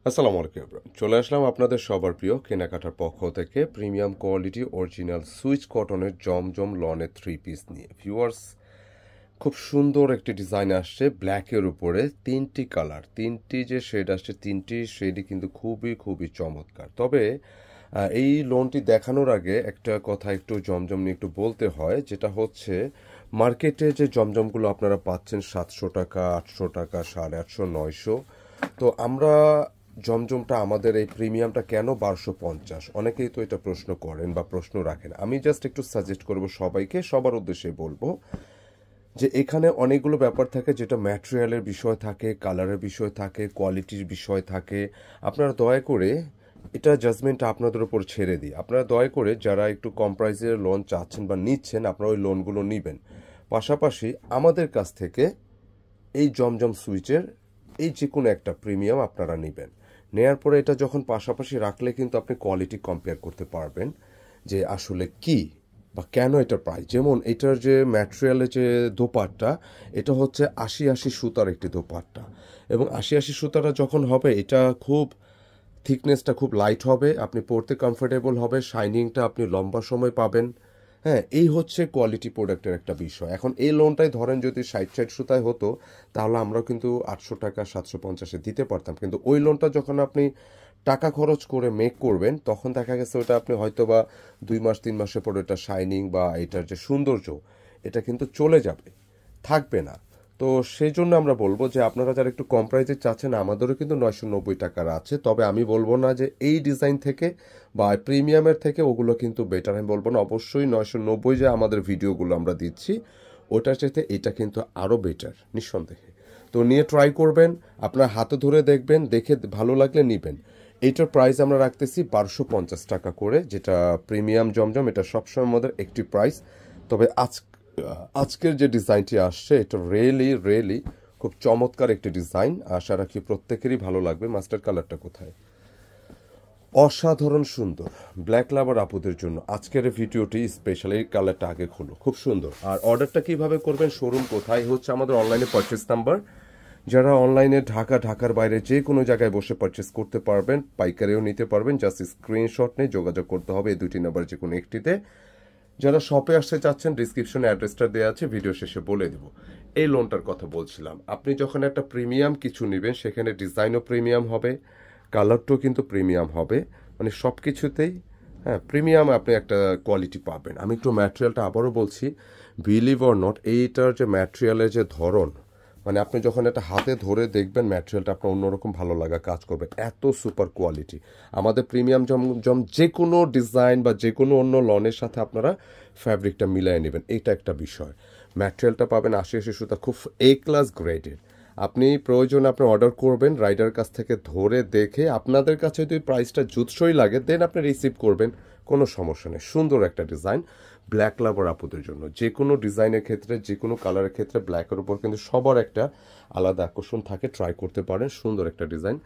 আসসালামু আলাইকুম এভরিওয়ান। চলে আসলাম আপনাদের সবার প্রিয় কেনাকাটার পক্ষ থেকে প্রিমিয়াম কোয়ালিটি অরিজিনাল সুইচ কটনের জমজম লনের 3 পিস নিয়ে। ভিউয়ার্স, খুব সুন্দর একটি ডিজাইন আসছে ব্ল্যাকের উপরে, তিনটি কালার, তিনটি যে শেড আসছে, তিনটি শেডই কিন্তু খুবই খুবই চমৎকার। তবে এই লোনটি দেখানোর আগে একটা কথা একটু জমজম নিয়ে একটু বলতে হয়, যেটা হচ্ছে মার্কেটে যে জমজমগুলো আপনারা পাচ্ছেন 700 টাকা, 800 টাকা, 850, 900, তো আমরা জমজমটা আমাদের এই প্রিমিয়ামটা কেন 1250? অনেকেই তো এটা প্রশ্ন করেন বা প্রশ্ন রাখেন। আমি জাস্ট একটু সাজেস্ট করব সবাইকে, সবার উদ্দেশ্যে বলবো যে এখানে অনেকগুলো ব্যাপার থাকে, যেটা ম্যাটেরিয়ালের বিষয় থাকে, কালারের বিষয় থাকে, কোয়ালিটির বিষয় থাকে। আপনারা দয়া করে এটা জাজমেন্টটা আপনাদের উপর ছেড়ে দিই। আপনারা দয়া করে যারা একটু কম প্রাইসের লোন চাচ্ছেন বা নিচ্ছেন, আপনারা ওই লোনগুলো নেবেন। পাশাপাশি আমাদের কাছ থেকে এই জমজম সুইচের এই যে কোনো একটা প্রিমিয়াম আপনারা নেবেন। নেয়ার পরে এটা যখন পাশাপাশি রাখলে কিন্তু আপনি কোয়ালিটি কম্পেয়ার করতে পারবেন যে আসলে কি বা কেন এটার প্রাইস। যেমন এটার যে ম্যাটেরিয়ালের যে দোপাট্টা, এটা হচ্ছে 80-80 সুতার একটি দোপাট্টা, এবং 80-80 সুতাটা যখন হবে, এটা খুব থিকনেসটা খুব লাইট হবে, আপনি পরতে কমফোর্টেবল হবে, শাইনিংটা আপনি লম্বা সময় পাবেন। হ্যাঁ, এই হচ্ছে কোয়ালিটি প্রোডাক্টের একটা বিষয়। এখন এই লোনটাই ধরেন যদি 60 সুতায় হতো, তাহলে আমরা কিন্তু 800 টাকা, 750-এ দিতে পারতাম। কিন্তু ওই লোনটা যখন আপনি টাকা খরচ করে মেক করবেন, তখন দেখা গেছে ওটা আপনি হয়তো বা 2 মাস 3 মাসের পরে এটা শাইনিং বা এটার যে সৌন্দর্য, এটা কিন্তু চলে যাবে, থাকবে না। তো সেই জন্য আমরা বলবো যে আপনারা যারা একটু কম প্রাইসে চাচ্ছেন, আমাদেরও কিন্তু 990 টাকার আছে। তবে আমি বলবো না যে এই ডিজাইন থেকে বা প্রিমিয়ামের থেকে ওগুলো কিন্তু বেটার, আমি বলবো না। অবশ্যই 990 যে আমাদের ভিডিওগুলো আমরা দিচ্ছি, ওটার চাইতে এটা কিন্তু আরও বেটার, নিঃসন্দেহে। তো নিয়ে ট্রাই করবেন, আপনার হাতে ধরে দেখবেন, দেখে ভালো লাগলে নেবেন। এইটার প্রাইস আমরা রাখতেছি 1250 টাকা করে, যেটা প্রিমিয়াম জমজম, এটা সবসময় আমাদের একটি প্রাইস। তবে আজকের যে ডিজাইনটি আসছে, এটা রিয়েলি খুব চমৎকার একটি ডিজাইন। আশা রাখি প্রত্যেকেরই ভালো লাগবে। মাস্টার কালারটা কোথায়? অসাধারণ সুন্দর ব্ল্যাক লাভার আপুদের জন্য আজকের ভিডিওটি স্পেশালি। কালারটা আগে খুলো, খুব সুন্দর। আর অর্ডারটা কিভাবে করবেন, শোরুম কোথায়, হচ্ছে আমাদের অনলাইনে পারচেস নাম্বার। যারা অনলাইনে ঢাকার বাইরে যে কোনো জায়গায় বসে পারচেস করতে পারবেন, পাইকারিও নিতে পারবেন, জাস্ট স্ক্রিনশট নিয়ে যোগাযোগ করতে হবে এই দুটি নাম্বার যে কোনো একটিতে। যারা শপে আসতে চাচ্ছেন, ডিসক্রিপশনে অ্যাড্রেসটা দেওয়া আছে, ভিডিও শেষে বলে দেব। এই লোনটার কথা বলছিলাম, আপনি যখন একটা প্রিমিয়াম কিছু নেবেন, সেখানে ডিজাইনও প্রিমিয়াম হবে, কালারটাও কিন্তু প্রিমিয়াম হবে, মানে সব কিছুতেই হ্যাঁ প্রিমিয়াম আপনি একটা কোয়ালিটি পাবেন। আমি একটু ম্যাটেরিয়ালটা আবারও বলছি, বিলিভ অর নট, এইটার যে ম্যাটেরিয়ালের যে ধরন, মানে আপনি যখন এটা হাতে ধরে দেখবেন, ম্যাটেরিয়ালটা আপনার অন্যরকম ভালো লাগা কাজ করবে, এত সুপার কোয়ালিটি। আমাদের প্রিমিয়াম জম যে কোনো ডিজাইন বা যে কোনো অন্য লনের সাথে আপনারা ফ্যাব্রিকটা মিলিয়ে নেবেন, এটা একটা বিষয়। ম্যাটেরিয়ালটা পাবেন 80-80 সুতা, খুব ক্লাস গ্রেডের। আপনি প্রয়োজনে আপনি অর্ডার করবেন, রাইডার কাছ থেকে ধরে দেখে, আপনাদের কাছে যদি প্রাইসটা জুৎসই লাগে, দেন আপনি রিসিভ করবেন, কোনো সমস্যা নেই। সুন্দর একটা ডিজাইন ব্ল্যাক লাভার আপুদের জন্য। যে কোনো ডিজাইনের ক্ষেত্রে, যে কোনো কালারের ক্ষেত্রে ব্ল্যাকের উপর কিন্তু সবার একটা আলাদা আকর্ষণ থাকে, ট্রাই করতে পারেন। সুন্দর একটা ডিজাইন।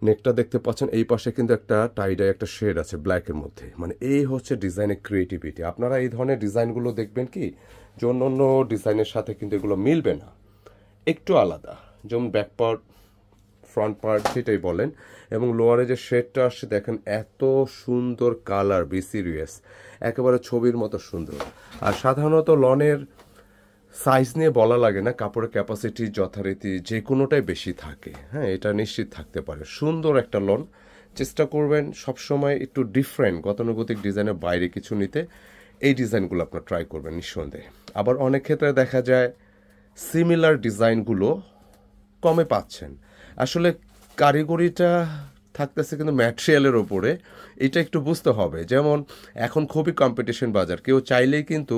নেকটা দেখতে পাচ্ছেন, এই পাশে কিন্তু একটা টাইডাই একটা শেড আছে ব্ল্যাকের মধ্যে, মানে এই হচ্ছে ডিজাইনের ক্রিয়েটিভিটি। আপনারা এই ধরনের ডিজাইনগুলো দেখবেন কি, যে অন্য অন্য ডিজাইনের সাথে কিন্তু এগুলো মিলবে না, একটু আলাদা। যেমন ব্যাক পার্ট, ফ্রন্ট পার্ট যেটাই বলেন, এবং লোয়ারে যে শেডটা আসছে দেখেন, এত সুন্দর কালার, বি সিরিয়াস, একেবারে ছবির মতো সুন্দর। আর সাধারণত লনের সাইজ নিয়ে বলা লাগে না, কাপড়ের ক্যাপাসিটি যথারীতি যে কোনোটাই বেশি থাকে, হ্যাঁ এটা নিশ্চিত থাকতে পারে। সুন্দর একটা লন, চেষ্টা করবেন সবসময় একটু ডিফারেন্ট গতানুগতিক ডিজাইনের বাইরে কিছু নিতে। এই ডিজাইনগুলো আপনার ট্রাই করবেন নিঃসন্দেহে। আবার অনেক ক্ষেত্রে দেখা যায় সিমিলার ডিজাইনগুলো কমে পাচ্ছেন, আসলে কারিগরিটা থাকতেছে কিন্তু ম্যাটেরিয়ালের ওপরে, এটা একটু বুঝতে হবে। যেমন এখন খুবই কম্পিটিশন বাজার, কেউ চাইলেই কিন্তু,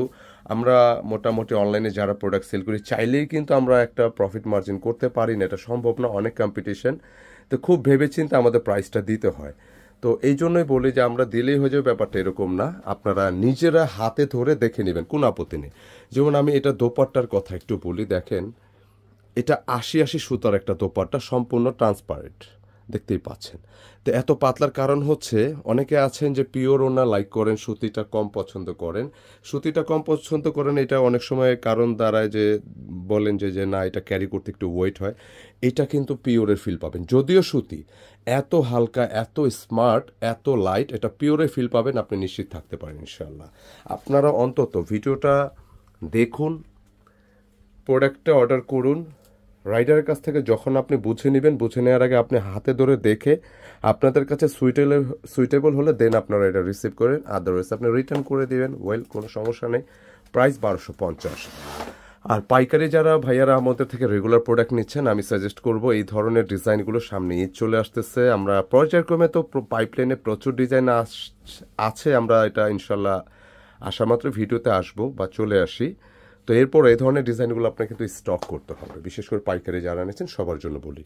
আমরা মোটামুটি অনলাইনে যারা প্রোডাক্ট সেল করি, চাইলেই কিন্তু আমরা একটা প্রফিট মার্জিন করতে পারি না, এটা সম্ভব না, অনেক কম্পিটিশন। তো খুব ভেবেচিন্তে আমাদের প্রাইসটা দিতে হয়। তো এই জন্যই বলি যে আমরা দিলেই হয়ে যাবে, ব্যাপারটা এরকম না, আপনারা নিজেরা হাতে ধরে দেখে নেবেন, কোনো আপত্তি নেই। যেমন আমি এটা দোপাট্টার কথা একটু বলি, দেখেন এটা 80-80 সুতার একটা দোপাট্টা, সম্পূর্ণ ট্রান্সপারেন্ট, দেখতেই পাচ্ছেন। তো এত পাতলার কারণ হচ্ছে অনেকে আছেন যে পিওর ওড়না লাইক করেন, সুতিটা কম পছন্দ করেন। সুতিটা কম পছন্দ করেন, এটা অনেক সময় কারণ দাঁড়ায় যে বলেন যে না এটা ক্যারি করতে একটু ওয়েট হয়। এটা কিন্তু পিওরের ফিল পাবেন। যদিও সুতি এত হালকা, এত স্মার্ট, এত লাইট, এটা পিওরের ফিল পাবেন, আপনি নিশ্চিত থাকতে পারেন ইনশাল্লাহ। আপনারা অন্তত ভিডিওটা দেখুন, প্রোডাক্টটা অর্ডার করুন। রাইডারের কাছ থেকে যখন আপনি বুঝে নেবেন, বুঝে নেওয়ার আগে আপনি হাতে ধরে দেখে আপনাদের কাছে সুইটেবল হলে দেন আপনারা এটা রিসিভ করেন, আদারওয়াইজ আপনি রিটার্ন করে দেবেন। ওয়েল, কোনো সমস্যা নেই। প্রাইস 1250। আর পাইকারি যারা ভাইয়ারা আমাদের থেকে রেগুলার প্রোডাক্ট নিচ্ছেন, আমি সাজেস্ট করব এই ধরনের ডিজাইনগুলো। সামনে ঈদ চলে আসতেছে, আমরা পর্যায়ক্রমে তো পাইপলাইনে প্রচুর ডিজাইন আছে, আমরা এটা ইনশাল্লাহ আসা মাত্র ভিডিওতে আসবো বা চলে আসি। তো এরপর এই ধরনের ডিজাইনগুলো আপনাকে কিন্তু স্টক করতে হবে, বিশেষ করে পাইকারি যারা নিচ্ছেন সবার জন্য বলি।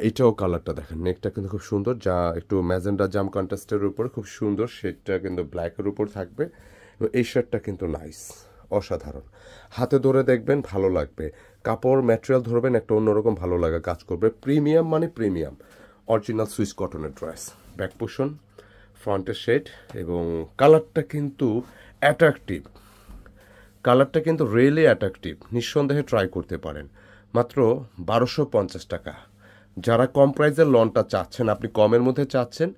এটাও কালারটা দেখেন, নেকটা কিন্তু খুব সুন্দর, যা একটু ম্যাজেন্ডা জাম কন্ট্রাস্টের উপর খুব সুন্দর, সেটা কিন্তু ব্ল্যাকের উপর থাকবে। এই শার্টটা কিন্তু নাইস, অসাধারণ। হাতে ধরে দেখবেন ভালো লাগবে, কাপড় ম্যাটেরিয়াল ধরবেন একটা অন্যরকম ভালো লাগা কাজ করবে। প্রিমিয়াম মানে প্রিমিয়াম, অরিজিনাল সুইস কটনের ড্রেস। ব্যাক পোষণ, ফ্রন্টের শেড এবং কালারটা কিন্তু অ্যাট্রাকটিভ, কালারটা কিন্তু রিয়েলি অ্যাট্রাকটিভ, নিঃসন্দেহে ট্রাই করতে পারেন। মাত্র 1250 টাকা। যারা কম প্রাইসের লনটা চাচ্ছেন, আপনি কমের মধ্যে চাচ্ছেন,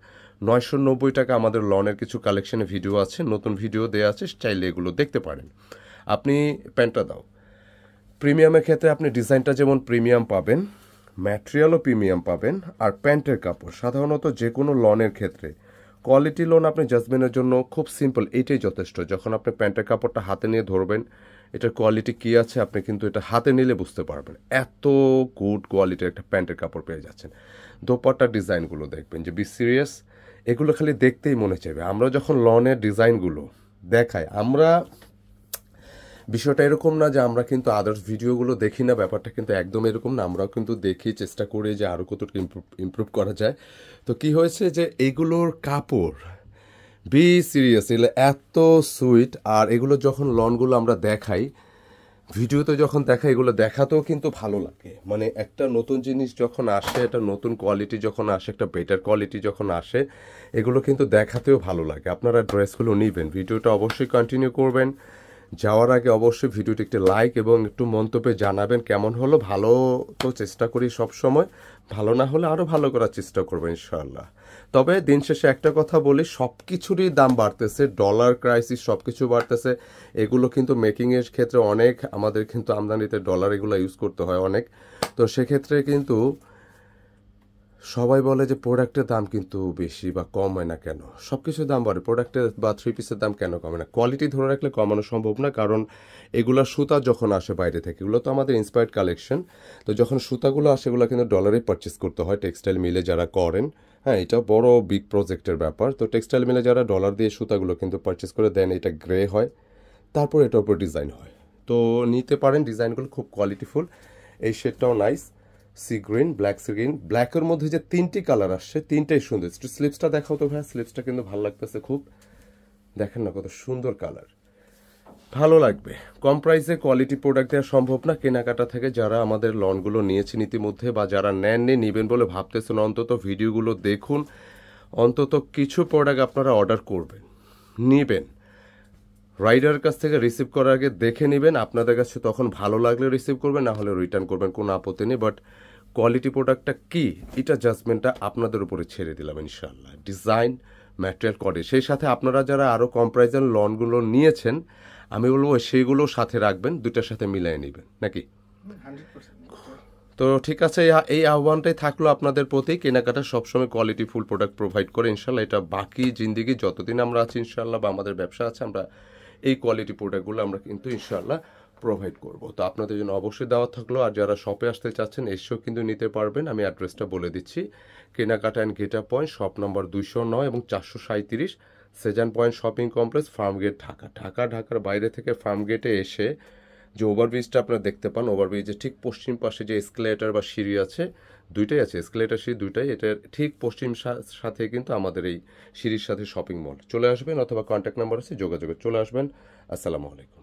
990 টাকা আমাদের লনের কিছু কালেকশনে ভিডিও আছে, নতুন ভিডিও দেওয়া আছে, চাইলে এগুলো দেখতে পারেন। আপনি প্যান্টটা দাও। প্রিমিয়ামের ক্ষেত্রে আপনি ডিজাইনটা যেমন প্রিমিয়াম পাবেন, ম্যাটেরিয়ালও প্রিমিয়াম পাবেন, আর প্যান্টের কাপড় সাধারণত যে কোনো লনের ক্ষেত্রে কোয়ালিটি লোন আপনি জাজমেন্টের জন্য খুব সিম্পল, এইটাই যথেষ্ট। যখন আপনি প্যান্টের কাপড়টা হাতে নিয়ে ধরবেন, এটার কোয়ালিটি কী আছে আপনি কিন্তু এটা হাতে নিলে বুঝতে পারবেন। এত গুড কোয়ালিটির একটা প্যান্টের কাপড় পেয়ে যাচ্ছেন। দোপাট্টার ডিজাইনগুলো দেখবেন যে বি সিরিয়াস, এগুলো খালি দেখতেই মনে চাইবে। আমরা যখন লনের ডিজাইনগুলো দেখাই, আমরা বিষয়টা এরকম না যে আমরা কিন্তু আদার্স ভিডিওগুলো দেখি না, ব্যাপারটা কিন্তু একদম এরকম না। আমরাও কিন্তু দেখি, চেষ্টা করি যে আরও কতটুকু ইমপ্রুভ করা যায়। তো কি হয়েছে যে এইগুলোর কাপড় বি সিরিয়াস, এগুলো এত সুইট। আর এগুলো যখন লনগুলো আমরা দেখাই, ভিডিওতে যখন দেখাই, এগুলো দেখাতেও কিন্তু ভালো লাগে। মানে একটা নতুন জিনিস যখন আসে, একটা নতুন কোয়ালিটি যখন আসে, একটা বেটার কোয়ালিটি যখন আসে, এগুলো কিন্তু দেখাতেও ভালো লাগে। আপনারা ড্রেসগুলো নেবেন, ভিডিওটা অবশ্যই কন্টিনিউ করবেন। যাওয়ার আগে অবশ্যই ভিডিওটি একটি লাইক এবং একটু মন্তব্যে জানাবেন কেমন হলো। ভালো তো চেষ্টা করি সব সময়, ভালো না হলে আরও ভালো করার চেষ্টা করবো ইনশাআল্লাহ। তবে দিন শেষে একটা কথা বলি, সব কিছুরই দাম বাড়তেছে, ডলার ক্রাইসিস, সব কিছু বাড়তেছে। এগুলো কিন্তু মেকিংয়ের ক্ষেত্রে অনেক, আমাদের কিন্তু আমদানিতে ডলার এগুলো ইউজ করতে হয় অনেক। তো সেক্ষেত্রে কিন্তু সবাই বলে যে প্রোডাক্টের দাম কিন্তু বেশি বা কম হয় না কেন, সব কিছুর দাম বাড়ে, প্রোডাক্টের বা থ্রি পিসের দাম কেন কমে না? কোয়ালিটি ধরে রাখলে কমানো সম্ভব না, কারণ এগুলো সুতা যখন আসে বাইরে থেকে, এগুলো তো আমাদের ইন্সপায়ার্ড কালেকশন। তো যখন সুতাগুলো আসে, এগুলো কিন্তু ডলারে পারচেস করতে হয় টেক্সটাইল মিলে যারা করেন। হ্যাঁ, এটা বড় বিগ প্রজেক্টের ব্যাপার। তো টেক্সটাইল মিলে যারা ডলার দিয়ে সুতাগুলো কিন্তু পারচেস করে দেন, এটা গ্রে হয়, তারপর এটার উপর ডিজাইন হয়। তো নিতে পারেন, ডিজাইনগুলো খুব কোয়ালিটিফুল। এই শেডটাও nice, sea green, black sea green, ব্ল্যাকের মধ্যে যে তিনটি কালার আসছে, তিনটাই সুন্দর। একটু স্লিপসটা দেখাও তো ভাই, স্লিপসটা কিন্তু ভালো লাগতেছে খুব, দেখেন না কত সুন্দর কালার, ভালো লাগবে। কম প্রাইসে কোয়ালিটি প্রোডাক্ট দেওয়া সম্ভব না। কেনাকাটা থেকে যারা আমাদের লনগুলো নিয়েছেন ইতিমধ্যে বা যারা নেননি, নেবেন বলে ভাবতেছেন, অন্তত ভিডিওগুলো দেখুন, অন্তত কিছু প্রোডাক্ট আপনারা অর্ডার করবেন, নেবেন। রাইডারের কাছ থেকে রিসিভ করার আগে দেখে নেবেন, আপনাদের কাছে তখন ভালো লাগলে রিসিভ করবেন, না হলে রিটার্ন করবেন, কোনো আপত্তি নেই। বাট কোয়ালিটি প্রোডাক্টটা কি, এটা জাজমেন্টটা আপনাদের উপরে ছেড়ে দিলাম ইনশাআল্লাহ। ডিজাইন, ম্যাটেরিয়াল করে, সেই সাথে আপনারা যারা আরও কম প্রাইসের লনগুলো নিয়েছেন, আমি বলবো সেইগুলো সাথে রাখবেন, দুটার সাথে মিলিয়ে নেবেন নাকি। তো ঠিক আছে, এই আহ্বানটাই থাকলো আপনাদের প্রতি। কেনাকাটা সবসময় কোয়ালিটি ফুল প্রোডাক্ট প্রোভাইড করে ইনশাল্লাহ, এটা বাকি জিন্দিগি যতদিন আমরা আছি ইনশাল্লাহ, বা আমাদের ব্যবসা আছে, আমরা এই কোয়ালিটি প্রোডাক্টগুলো আমরা কিন্তু ইনশাল্লাহ প্রোভাইড করব। তো আপনাদের জন্য অবশ্যই দেওয়া থাকলো। আর যারা শপে আসতে চাচ্ছেন, এসেও কিন্তু নিতে পারবেন। আমি অ্যাড্রেসটা বলে দিচ্ছি, কেনাকাটা and getup point, shop number 209 এবং 437, Shezan point shopping complex, Farmgate, Dhaka. ঢাকার বাইরে থেকে ফার্মগেটে এসে যে ওভারব্রিজটা আপনারা দেখতে পান, ওভারব্রিজের ঠিক পশ্চিম পাশে যে এসকেলেটর বা সিঁড়ি আছে, দুইটাই আছে, এসকেলেটর সিঁড়ি দুইটাই, এটার ঠিক পশ্চিম সাথে কিন্তু আমাদের এই সিঁড়ির সাথে শপিং মল। চলে আসবেন, অথবা কন্ট্যাক্ট নাম্বার আছে, যোগাযোগে চলে আসবেন। আসসালামু আলাইকুম।